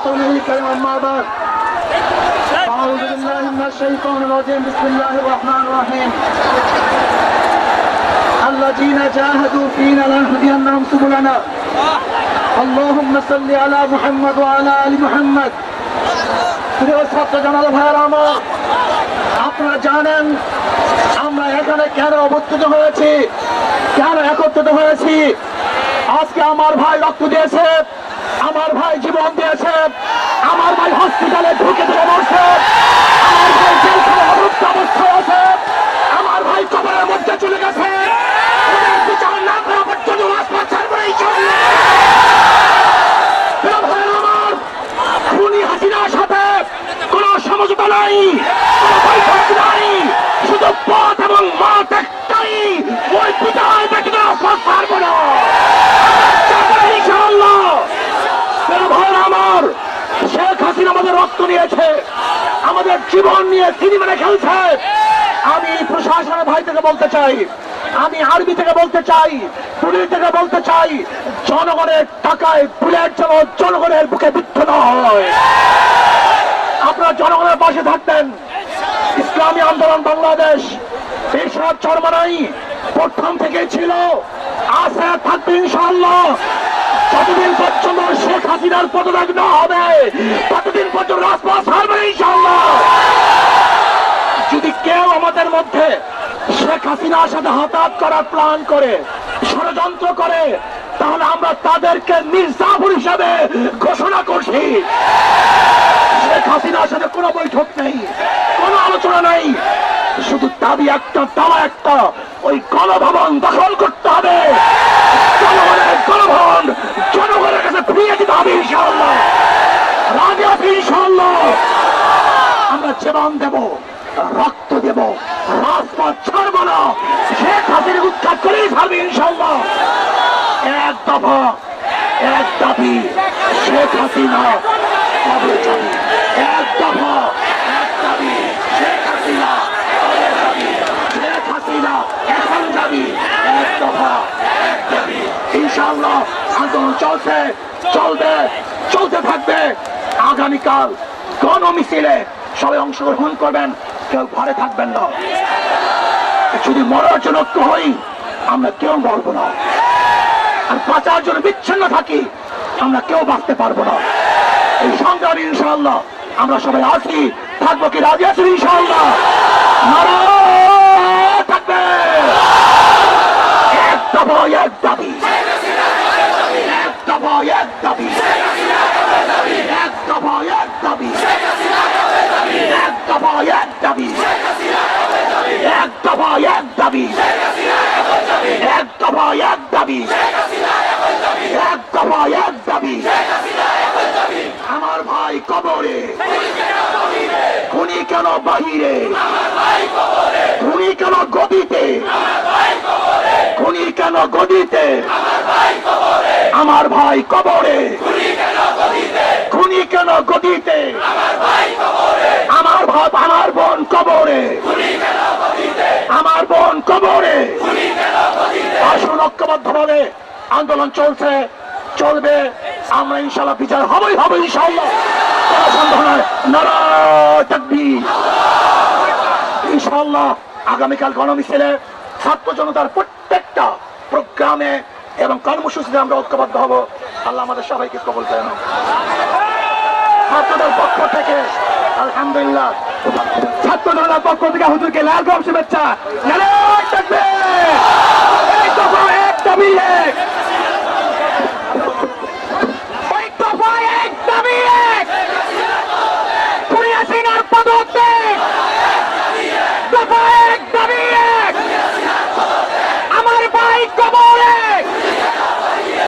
ورسوله الكريم أما بعد أعوذ بالله من الشيطان الرجيم بسم الله الرحمن الرحيم الذين جاهدوا فينا لنهدينهم سبلنا اللهم صل على محمد وعلى آل محمد প্রিয় ছাত্র জনতা ভাইয়েরা আমার, আপনারা জানেন আমরা এখানে কেন অবস্থিত হয়েছি, কেন একত্রিত হয়েছি। আজকে আমার ভাই রক্ত দিয়েছে, আমার ভাই জীবন দিয়েছে, আমার ভাই হসপিটালে ঢুকে চলে বসছে, আমার ভাই জেলখানায় অবরুদ্ধ অবস্থায় আছে, আমার ভাই কবরের মধ্যে চলে গেছে। বিচার না করা পর্যন্ত রাজপথ ছাড়বো না ইনশাআল্লাহ। খুনি হাসিনার সাথে কোন সমঝোতা নাই, কোন বৈঠক নাই, শুধু পথ এবং মত একটাই, ওই বিদায় ব্যতীত রাজপথ ছাড়বো না ইনশাআল্লাহ। আমার শেখ হাসিনা আমাদের রক্ত নিয়েছে, আমাদের জীবন নিয়ে তিনি মানে খেলছে। আমি প্রশাসনের ভাই থেকে বলতে চাই, আমি আর্মি থেকে বলতে চাই, পুলিশ থেকে বলতে চাই, জনগণের টাকায় বুলেট যেন জনগণের বুকে বিদ্ধ না হয়। আপনারা জনগণের পাশে থাকবেন। ইসলামী আন্দোলন বাংলাদেশ এরশাদ চরমনাই প্রথম থেকে ছিল, আছে, থাকবে ইনশাআল্লাহ। যতদিন পর্যন্ত শেখ হাসিনার পদত্যাগ না হবে ততদিন পর্যন্ত রাজপথ ছাড়বে ইনশাআল্লাহ। যদি কেউ আমাদের মধ্যে শেখ হাসিনার সাথে হাতাহাত করার প্ল্যান করে, ষড়যন্ত্র করে, তাহলে আমরা তাদেরকে মির্জাফর হিসাবে ঘোষণা করছি। শেখ হাসিনার সাথে কোনো বৈঠক নেই, কোনো আলোচনা নেই, শুধু দাবি একটা, দাওয়া একটা, ওই গণভবন দখল করতে হবে। জনগণের গণভবন জনগণের কাছে ফিরিয়ে দিতে হবে ইনশাআল্লাহ। রাজি আছি ইনশাআল্লাহ। আমরা জীবন দেব, রক্ত দেব, রাজপথ ছাড়বো না। শেখ হাসিনা উৎখাত করেই ছাড়বে ইনশাআল্লাহ। এক দফা, এক দাবি, শেখ হাসিনা কবে যাবে? এক দফা, এক দাবি, শেখ হাসিনা কবে যাবে? শেখ হাসিনা এখন যাবি। এক দফা, এক দাবি, ইনশাআল্লাহ। আন্দোলন চলছে, চলবে, চলতে থাকবে। আগামীকাল গণমিছিলে সবাই অংশগ্রহণ করবেন, কেউ ঘরে থাকবেন না। যদি মরার জন্য ঐক্য হই, আমরা কেউ মরবো না। আর বাঁচার জন্য বিচ্ছিন্ন থাকি, আমরা কেউ বাঁচতে পারবো না। এই সংগ্রামে ইনশাআল্লাহ আমরা সবাই আছি, থাকবো। কি রাজি আছি ইনশাআল্লাহ? নারায় থাকবে। এক দফা, এক দাবি, এক দফা, এক দাবি, এক দফা, এক দাবি, এক দফা, এক দাবি, এক দফা, এক দাবি, এক দফা, এক দাবি, এক দফা, এক দাবি। আমার ভাই কবরে, খুনি কেন বাহিরে, খুনি কেন গদিতে, খুনি কেন গদিতে, আমার ভাই কবরে, খুনি কেন গদিতে, আমার ভাই, আমার বোন কবরে, আমার বোন কবরে। আসুন ঐক্যবদ্ধভাবে আন্দোলন চলছে, চলবে। আমরা ইনশাআল্লাহ বিচার হবেই হবে ইনশাআল্লাহ, কোনো সন্দেহ নয়। নারায়ে তাকবীর। ইনশাআল্লাহ আগামীকাল গণমিছিলে ছাত্র জনতার প্রত্যেকটা প্রোগ্রামে এবং কর্মসূচিতে আমরা ঐক্যবদ্ধ হব। আল্লাহ আমাদের সবাইকে কবুল করেন। ছাত্রদের পক্ষ থেকে আলহামদুলিল্লাহ, ছাত্র জনতার পক্ষ থেকে হুজুরকে লাল গোলাপ শুভেচ্ছা। নারায়ে তাকবীর। এক দফা, এক দাবি, এক